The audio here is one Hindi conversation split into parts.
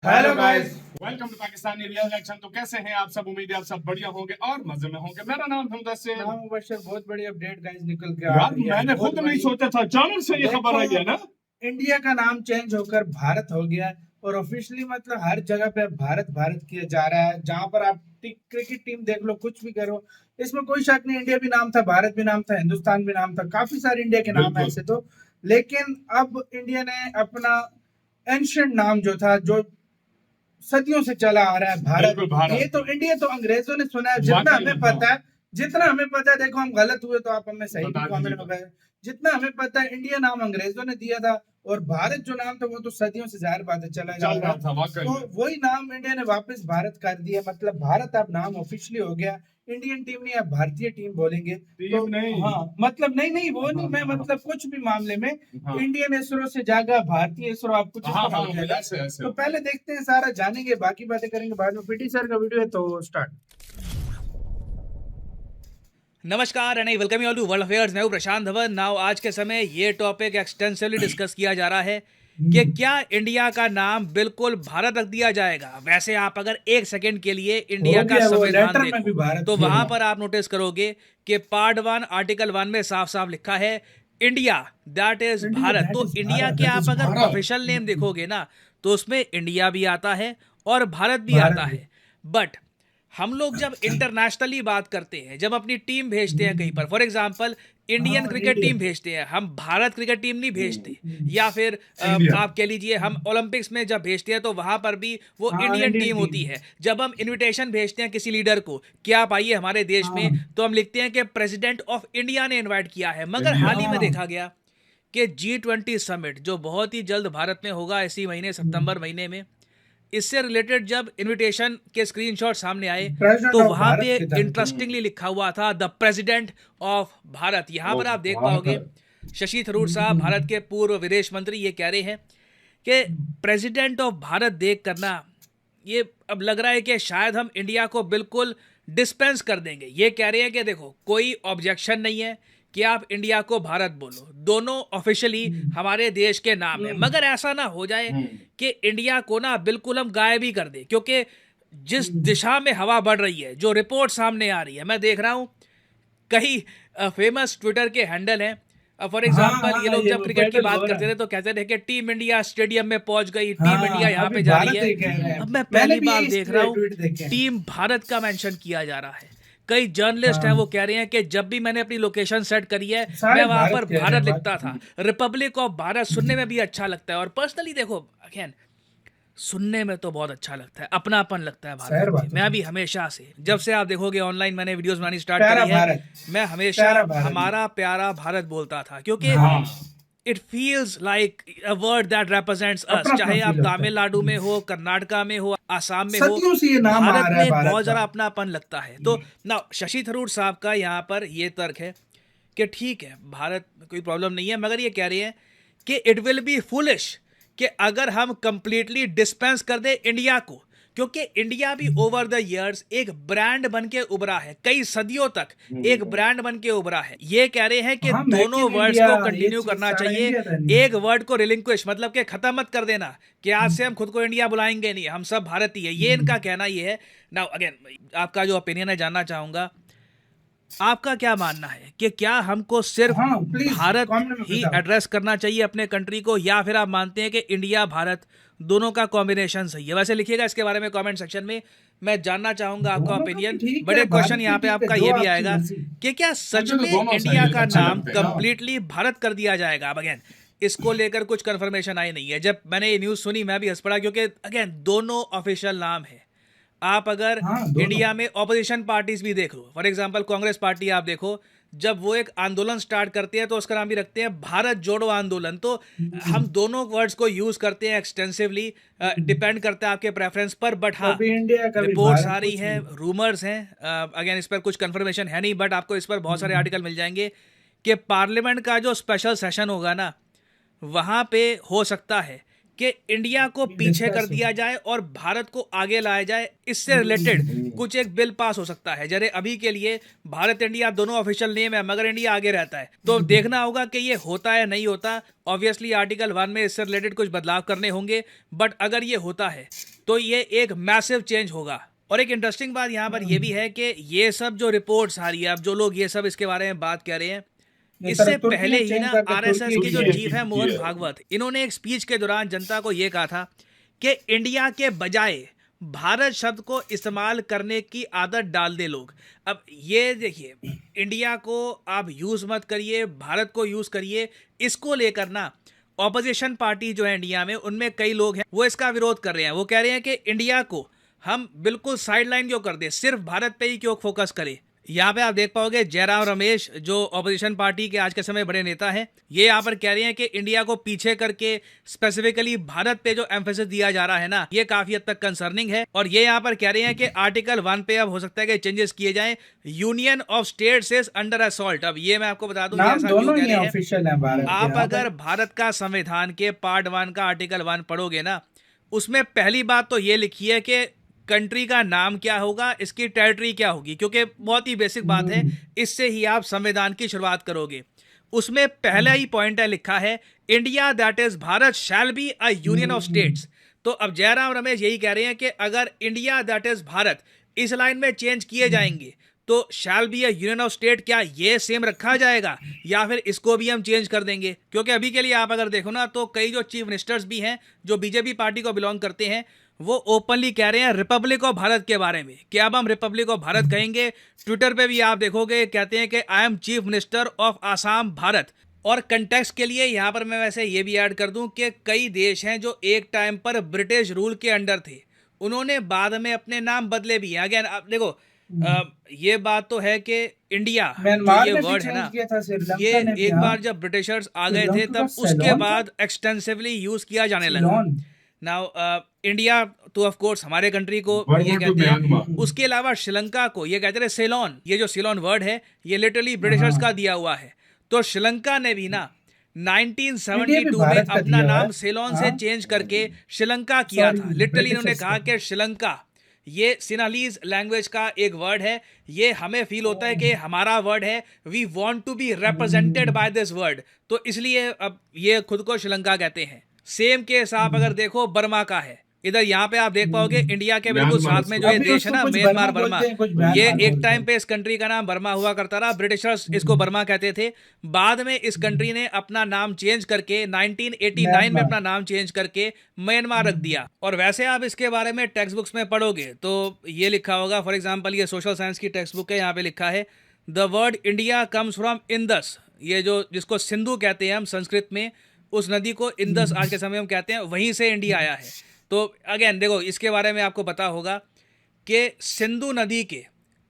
Hello guys. Welcome to Pakistani real action. तो कैसे हैं आप सब? उम्मीद है आप सब बढ़िया होंगे और मजे में होंगे। मेरा नाम है मुदस्सिर। नाम मुबशर। बहुत बड़ी अपडेट गाइस निकल के आ यार रही है। मैंने बहुत खुद नहीं बड़ी। सोचा था, अचानक से ये खबर आई है ना। इंडिया का नाम चेंज होकर भारत हो गया है और ऑफिशियली मतलब हर जगह पे अब भारत भारत किया जा रहा है। जहां पर आप क्रिकेट टीम देख लो, कुछ भी करो, इसमें कोई शक नहीं। इंडिया भी नाम था, भारत भी नाम था, हिंदुस्तान भी नाम था, काफी सारे इंडिया के नाम है बिल्कुल ऐसे तो। लेकिन अब इंडिया ने अपना एंशिएंट नाम जो था, जो सदियों से चला आ रहा है, भारत। बिल्कुल ये भारत। तो इंडिया तो अंग्रेजों ने सुना है, जितना वाकई में हमें हाँ। पता है। जितना हमें पता है, देखो हम गलत हुए तो आप हमें सही भी बता कमेंट में दीजिएगा। बताएं। जितना हमें पता है, इंडिया नाम अंग्रेजों ने दिया था और भारत जो नाम था वो तो सदियों से जाहिर बात है चला जा चल रहा रहा है। था वाकई तो में। वही नाम इंडिया ने वापस भारत कर दिया, मतलब भारत अब नाम ऑफिशियली हो गया। इंडियन टीम नहीं, अब भारतीय टीम बोलेंगे तो। टीम नहीं। हाँ मतलब नहीं नहीं, वो नहीं, हाँ मैं हाँ मतलब कुछ भी मामले में हाँ इंडियन इसरो से जागा भारतीय इसरो, आप कुछ इस हाँ तरह हाँ हो जाएगा। ऐसे ऐसे तो हो। पहले देखते हैं, सारा जानेंगे, बाकी बातें करेंगे बाद में। पीटी सर का वीडियो है तो स्टार्ट। नमस्कार and I welcome you all to world affairs. मैं हूं प्रशांत धवन। नाउ आज के समय ये टॉपिक एक्सटेंसिवली डिस्कस किया जा रहा है कि क्या इंडिया का नाम बिल्कुल भारत रख दिया जाएगा। वैसे आप अगर एक सेकंड के लिए इंडिया हो का गया, वो संविधान लेटर में भी देखो भारत तो किया वहां गया। पर आप नोटिस करोगे कि पार्ट 1 आर्टिकल 1 में साफ साफ लिखा है India, that is India Bharat. That तो इज इंडिया भारत, के दैट आप इज अगर भारत। ऑफिशियल नेम देखोगे ना तो उसमें इंडिया भी आता है और भारत भी भारत आता भी। है। बट हम लोग जब इंटरनेशनली बात करते हैं, जब अपनी टीम भेजते हैं कहीं पर, फॉर एग्जांपल इंडियन हाँ क्रिकेट इंडिया। टीम भेजते हैं, हम भारत क्रिकेट टीम नहीं भेजते। या फिर इंडिया। आप कह लीजिए हम ओलंपिक्स में जब भेजते हैं तो वहां पर भी वो हाँ इंडियन इंडियन टीम होती टीम। है। जब हम इनविटेशन भेजते हैं किसी लीडर को कि आप आइए हमारे देश हाँ में, तो हम लिखते हैं कि प्रेसिडेंट ऑफ इंडिया ने इन्वाइट किया है। मगर इंडिया। हाल ही में हाँ। देखा गया कि G20 समिट जो बहुत ही जल्द भारत में होगा इसी महीने सितंबर महीने में, इससे रिलेटेड जब इनविटेशन के स्क्रीनशॉट सामने आए प्रेसिडेंट तो ऑफ वहां भारत पे की तरफ से। इंटरेस्टिंगली लिखा हुआ था द प्रेसिडेंट ऑफ भारत। यहां ओ पर आप देख पाओगे भारत। शशि थरूर साहब, भारत के पूर्व विदेश मंत्री, ये कह रहे हैं कि प्रेसिडेंट ऑफ भारत देख करना, ये अब लग रहा है कि शायद हम इंडिया को बिल्कुल डिस्पेंस कर देंगे। ये कह रहे हैं कि देखो कोई ऑब्जेक्शन नहीं है कि आप इंडिया को भारत बोलो, दोनों ऑफिशियली हमारे देश के नाम है, मगर ऐसा ना हो जाए कि इंडिया को ना बिल्कुल हम गायब ही कर दें। क्योंकि जिस दिशा में हवा बढ़ रही है, जो रिपोर्ट सामने आ रही है, मैं देख रहा हूं कई फेमस ट्विटर के हैंडल हैं। फॉर हाँ एग्जाम्पल ये हाँ, लोग ये जब वो क्रिकेट की वायरल बात हो रहा करते है। थे तो कहते थे कि टीम इंडिया स्टेडियम में पहुंच गई, टीम इंडिया हाँ यहाँ अभी पे जा रही भारत है। ही कह रहे हैं। अब मैं मैंने पहली भी बार यही देख रहा हूँ ट्वीट देखे हैं। टीम भारत का मेंशन किया जा रहा है। कई जर्नलिस्ट हैं हाँ वो कह रहे हैं कि जब भी मैंने अपनी लोकेशन सेट करी है मैं सारे वहां भारत पर कह रहे हैं भारत बात। लिखता था। रिपब्लिक ऑफ भारत सुनने में भी अच्छा लगता है और पर्सनली देखो अगेन सुनने में तो बहुत अच्छा लगता है, अपनापन लगता है भारत शहर में। बात मैं है। भी हमेशा से, जब से आप देखोगे ऑनलाइन मैंने वीडियोस बनानी स्टार्ट प्यारा करी है, भारत। मैं हमेशा प्यारा भारत। हमारा प्यारा भारत बोलता था। क्योंकि हाँ it feels like a word that represents us. अपना अपना चाहे आप फील होता तमिलनाडु है। में हो, कर्नाटका में हो, आसाम में हो, सदियों से ये नाम आ भारत रहा है में भारत बहुत का। ज़रा अपनापन लगता है। तो ना शशि थरूर साहब का यहाँ पर ये तर्क है कि ठीक है भारत में कोई प्रॉब्लम नहीं है, मगर ये कह रही है कि इट विल बी फुलिश कि अगर हम कंप्लीटली डिस्पेंस कर दे इंडिया को। क्योंकि इंडिया भी ओवर द इयर्स एक ब्रांड बन के उभरा है, कई सदियों तक एक ब्रांड बन के उभरा है। ये कह रहे हैं कि हाँ मेक दोनों इन वर्ड्स इंडिया, को ये कंटिन्यू चीज करना सारा चाहिए। इंडिया था। एक वर्ड को रिलिंक्विश, मतलब कि खत्म मत कर देना कि आज से हम खुद को इंडिया बुलाएंगे नहीं, हम सब भारतीय है, ये इनका कहना ये है। नाउ अगेन आपका जो ओपिनियन है जानना चाहूंगा, आपका क्या मानना है कि क्या हमको सिर्फ हाँ प्लीज भारत कमेंट में ही बताओ। एड्रेस करना चाहिए अपने कंट्री को, या फिर आप मानते हैं कि इंडिया भारत दोनों का कॉम्बिनेशन सही है? वैसे लिखिएगा इसके बारे में कमेंट सेक्शन में, मैं जानना चाहूंगा आपका दोनों का भी ओपिनियन। ठीक बट है, एक क्वेश्चन भारत भी यहाँ पे ठीक है, आपका जो ये भी आपकी आएगा मर्जी। कि क्या सच मुझे तो में दोनों इंडिया सही है, का अच्छे नाम लगते हैं हाँ। कंप्लीटली भारत कर दिया जाएगा? अब अगेन इसको लेकर कुछ कंफर्मेशन आई नहीं है। जब मैंने ये न्यूज़ सुनी मैं भी हंस पड़ा, क्योंकि अगेन दोनों ऑफिशियल नाम है। आप अगर हाँ दोनों। इंडिया में ऑपोजिशन पार्टीज भी देख लो, फॉर एग्जांपल कांग्रेस पार्टी आप देखो, जब वो एक आंदोलन स्टार्ट करते हैं तो उसका नाम भी रखते हैं भारत जोड़ो आंदोलन। तो हम दोनों वर्ड्स को यूज करते हैं एक्सटेंसिवली, डिपेंड करता है आपके प्रेफरेंस पर। बट हाँ, कभी इंडिया कभी रिपोर्ट्स आ भारत, रही कुछ हैं, भी। रूमर्स हैं, अगेन इस पर कुछ कंफर्मेशन है नहीं, बट आपको इस पर बहुत सारे आर्टिकल मिल जाएंगे कि पार्लियामेंट का जो स्पेशल सेशन होगा ना, वहाँ पे हो सकता है कि इंडिया को पीछे कर दिया जाए और भारत को आगे लाया जाए, इससे रिलेटेड कुछ एक बिल पास हो सकता है। जैसे अभी के लिए भारत इंडिया दोनों ऑफिशियल नेम है, मगर इंडिया आगे रहता है, तो देखना होगा कि ये होता है नहीं होता। ऑब्वियसली आर्टिकल 1 में इससे रिलेटेड कुछ बदलाव करने होंगे, बट अगर ये होता है तो ये एक मैसिव चेंज होगा। और एक इंटरेस्टिंग बात यहाँ पर ये भी है कि ये सब जो रिपोर्ट्स आ रही है, अब जो लोग ये सब इसके बारे में बात कर रहे हैं, इससे पहले ही ना आरएसएस के जो चीफ है मोहन भागवत, इन्होंने एक स्पीच के दौरान जनता को ये कहा था कि इंडिया के बजाय भारत शब्द को इस्तेमाल करने की आदत डाल दे लोग। अब ये देखिए, इंडिया को आप यूज मत करिए, भारत को यूज करिए। इसको लेकर ना ऑपोजिशन पार्टी जो है इंडिया में, उनमें कई लोग हैं वो इसका विरोध कर रहे हैं। वो कह रहे हैं कि इंडिया को हम बिल्कुल साइडलाइन क्यों कर दें, सिर्फ भारत पे ही क्यों फोकस करें। यहाँ पे आप देख पाओगे जयराम रमेश जो ऑपोजिशन पार्टी के आज के समय बड़े नेता हैं, ये यहाँ पर कह रहे हैं कि इंडिया को पीछे करके स्पेसिफिकली भारत पे जो एम्फेसिस दिया जा रहा है ना, ये काफी हद तक कंसर्निंग है। और ये यहाँ पर कह रहे हैं कि आर्टिकल 1 पे अब हो सकता है कि चेंजेस किए जाएं। Union of states is under assault. अब ये मैं आपको बता दूं ऐसा क्यों कह रहे हैं। आप अगर भारत का संविधान के पार्ट 1 का आर्टिकल 1 पढ़ोगे ना, उसमें पहली बात तो ये लिखी है कि कंट्री का नाम क्या होगा, इसकी टेरिटरी क्या होगी, क्योंकि बहुत ही बेसिक बात है, इससे ही आप संविधान की शुरुआत करोगे। उसमें पहला ही पॉइंट है, लिखा है India that is Bharat shall be a union of states. तो अब जयराम रमेश यही कह रहे हैं कि अगर इंडिया दैट इज भारत इस लाइन में चेंज किए जाएंगे तो shall be a union of state, क्या ये सेम रखा जाएगा या फिर इसको भी हम चेंज कर देंगे। क्योंकि अभी के लिए आप अगर देखो ना, तो कई जो चीफ मिनिस्टर्स भी हैं जो बीजेपी पार्टी को बिलोंग करते हैं, वो ओपनली कह रहे हैं रिपब्लिक ऑफ भारत के बारे में कि अब हम रिपब्लिक ऑफ भारत कहेंगे। ट्विटर पे भी आप देखोगे कहते हैं कि I am chief minister of Assam Bharat. और कंटेक्स्ट के लिए यहाँ पर मैं वैसे ये भी ऐड कर दूं कि कई देश हैं जो एक टाइम पर ब्रिटिश रूल के अंडर थे, उन्होंने बाद में अपने नाम बदले भी हैं। अगेन आप देखो, ये बात तो है कि इंडिया जो ये वर्ड है ना, ये एक बार जब ब्रिटिशर्स आ गए थे तब उसके बाद एक्सटेंसिवली यूज किया जाने लगा। नाउ इंडिया तो ऑफ कोर्स हमारे कंट्री को ये कहते हैं, उसके अलावा श्रीलंका को ये कहते हैं सेलोन। ये जो सेलोन वर्ड है ये लिटरली ब्रिटिशर्स का दिया हुआ है। तो श्रीलंका ने भी ना 1972 में अपना नाम सेलोन से चेंज करके श्रीलंका किया था। लिटरली इन्होंने कहा कि श्रीलंका ये सिनालीज लैंग्वेज का एक वर्ड है, ये हमें फील होता है कि हमारा वर्ड है, we want to be represented by this word, तो इसलिए अब ये खुद को श्रीलंका कहते हैं। सेम केस आप अगर देखो बर्मा का है, इधर यहाँ पे आप देख पाओगे इंडिया के बिल्कुल साथ में जो ये देश है ना, म्यांमार बर्मा, ये एक टाइम पे इस कंट्री का नाम बर्मा हुआ करता रहा, ब्रिटिशर्स इसको बर्मा कहते थे। बाद में इस कंट्री ने अपना नाम चेंज करके 1989 में अपना नाम चेंज करके म्यांमार रख दिया। और वैसे आप इसके बारे में टेक्स्ट बुक्स में पढ़ोगे तो ये लिखा होगा, फॉर एग्जाम्पल ये सोशल साइंस की टेक्स्ट बुक है, यहाँ पे लिखा है the word India comes from Indus. ये जो जिसको सिंधु कहते हैं हम संस्कृत में, उस नदी को इंदस आज के समय हम कहते हैं, वहीं से इंडिया आया है। तो अगेन देखो, इसके बारे में आपको पता होगा कि सिंधु नदी के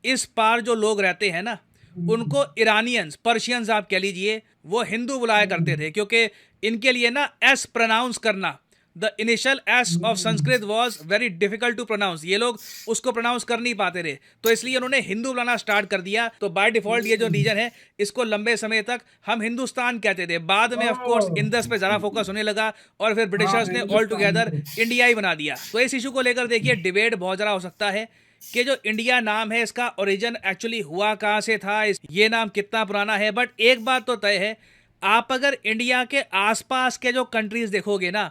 इस पार जो लोग रहते हैं ना, उनको ईरानियंस, पर्शियंस आप कह लीजिए, वो हिंदू बुलाया करते थे, क्योंकि इनके लिए ना एस प्रोनाउंस करना, the initial S of Sanskrit was very difficult to pronounce, ये लोग उसको प्रोनाउंस कर नहीं पाते थे, तो इसलिए उन्होंने हिंदू बुलाना स्टार्ट कर दिया। तो बाय डिफॉल्ट ये जो रीजन है, इसको लंबे समय तक हम हिंदुस्तान कहते थे। बाद में ऑफ कोर्स इंदस पे ज्यादा फोकस होने लगा और फिर ब्रिटिशर्स ने ऑल टुगेदर इंडिया ही बना दिया। तो इस इशू को लेकर देखिए डिबेट बहुत ज्यादा हो सकता है कि जो इंडिया नाम है इसका ओरिजिन एक्चुअली हुआ कहाँ से था, ये नाम कितना पुराना है। बट एक बात तो तय है, आप अगर इंडिया के आसपास के जो कंट्रीज देखोगे ना,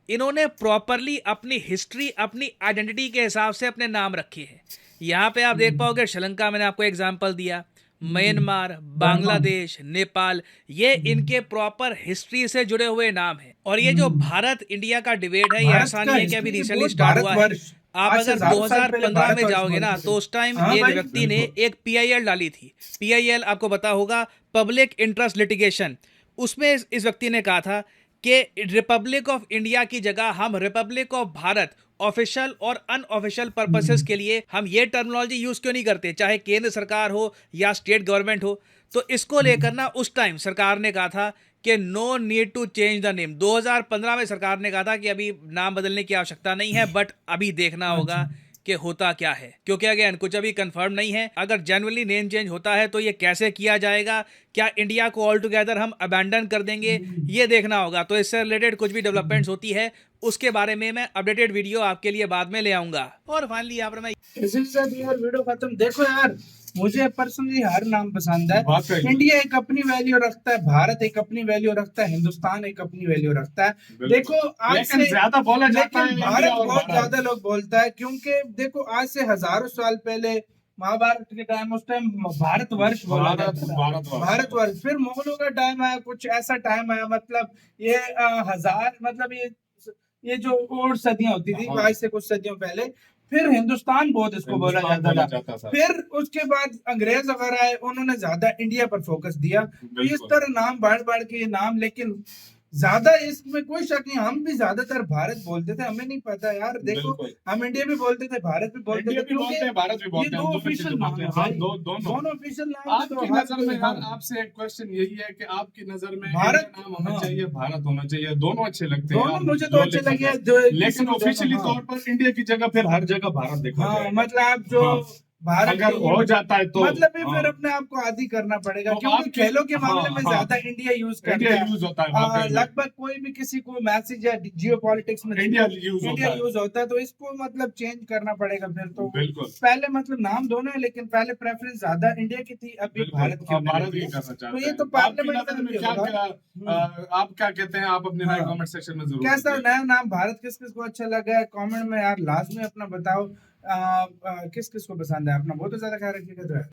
इन्होंने प्रॉपरली अपनी हिस्ट्री, अपनी आइडेंटिटी के हिसाब से अपने नाम रखे हैं। यहाँ पे आप देख पाओगे श्रीलंका, मैंने आपको एग्जांपल दिया, म्यांमार, बांग्लादेश, नेपाल, ये इनके प्रॉपर हिस्ट्री से जुड़े हुए नाम हैं। और ये जो भारत इंडिया का डिबेट है, ये ऐसा नहीं है कि अभी रिसेंटली स्टार्ट हुआ है। आप अगर 2015 में जाओगे ना, तो उस टाइम एक व्यक्ति ने एक PIL डाली थी। PIL आपको पता होगा, पब्लिक इंटरेस्ट लिटिगेशन। उसमें इस व्यक्ति ने कहा था कि रिपब्लिक ऑफ इंडिया की जगह हम रिपब्लिक ऑफ भारत ऑफिशियल और अनऑफिशियल पर्पसेस के लिए हम ये टर्मिनोलॉजी यूज क्यों नहीं करते, चाहे केंद्र सरकार हो या स्टेट गवर्नमेंट हो। तो इसको लेकर ना उस टाइम सरकार ने कहा था कि no need to change the name. 2015 में सरकार ने कहा था कि अभी नाम बदलने की आवश्यकता नहीं है, बट अभी देखना होगा कि होता क्या है, क्योंकि अगेन कुछ अभी कंफर्म नहीं है। अगर जेन्युइनली नेम चेंज होता है तो ये कैसे किया जाएगा, क्या इंडिया को ऑल टुगेदर हम अबैंडन कर देंगे, ये देखना होगा। तो इससे रिलेटेड कुछ भी डेवलपमेंट्स होती है उसके बारे में मैं अपडेटेड वीडियो आपके लिए बाद में ले आऊंगा। और फाइनली यहाँ पर मैं इसी के साथ यार वीडियो खत्म। देखो यार, मुझे पर्सनली हर नाम पसंद है। बात सही है। इंडिया एक अपनी वैल्यू रखता है, भारत एक अपनी वैल्यू रखता है, हिंदुस्तान एक अपनी वैल्यू रखता है। बिल्कुल। देखो आज लेकिन से ज्यादा बोला जाता है लेकिन इंडिया भारत और बहुत भारत। ज्यादा लोग बोलता है, क्योंकि देखो आज से हजारों साल पहले महाभारत के टाइम, उस टाइम भारतवर्ष बोला जाता था। भारतवर्ष। फिर मुगलों का टाइम आया, कुछ ऐसा टाइम आया, मतलब ये हजार, मतलब ये जो और सदियां होती थी हाँ। आज से कुछ सदियों पहले। फिर हिंदुस्तान बहुत इसको बोला हिंदुस्तान जाता था। था। फिर उसके बाद अंग्रेज वगैरह आए, उन्होंने ज्यादा इंडिया पर फोकस दिया। तो इस बिल्कुल। तरह नाम बढ़ बढ़ के ये नाम, लेकिन ज्यादा इसमें कोई शक नहीं, हम भी ज्यादातर भारत बोलते थे, हमें नहीं पता यार। देखो बिल्कुल। हम इंडिया भी बोलते थे, भारत भी बोलते इंडिया थे, भी बोलते हैं, भारत भी ये बोलते हैं, दो दोनों ऑफिशियल चीजें नाम बोलते है हैं। हाँ, भाई। दोनों। दोनों ऑफिशियल नाम है, आपकी तो नजर में हाँ। यार, आपसे एक क्वेश्चन यही है कि आपकी नजर में भारत, इंडिया नाम होना हाँ। चाहिए, भारत होना चाहिए, दोनों अच्छे लगते हैं दोनों यार, मुझे जो तो अच्छे लिखा लगे जाए। हैं, जो लेकिन दोनों, ऑफिशियली हाँ। तौर पर इंडिया की जगह फिर हर जगह भारत देखा हाँ, जाएगा। मतलब आप जो हाँ। भारत अगर के- हो जाता है तो मतलब ये हाँ। फिर अपने आप को आदी करना पड़ेगा, तो क्योंकि आपके- खेलों के मामले में हाँ, ज्यादा इंडिया यूज करता इंडिया है। यूज होता है वाकई में। लगभग कोई भी किसी को मैसेज या जियो पॉलिटिक्स में इंडिया यूज होता है। यूज होता है, तो इसको मतलब चेंज करना पड़ेगा फिर तो। बिल्कुल। पहले मतलब नाम दोनों है, लेकिन पहले प्रेफरेंस ज्यादा इंडिया की थी, अभी बिल्कुल। भारत की आप होने भारत लगी ही है। करना तो चाहते ये हैं। तो आपकी पार्लियामेंट नजर में में क्या होगा। क्या आप क्या कहते हैं? आप अपने हाँ। कमेंट सेक्शन में जरूर कैसा बताइए। नया नाम भारत किस किस को अच्छा लगा है कमेंट में यार लाजमी अपना बताओ। किस किस को पसंद है, अपना बहुत ज्यादा ख्याल रखिएगा।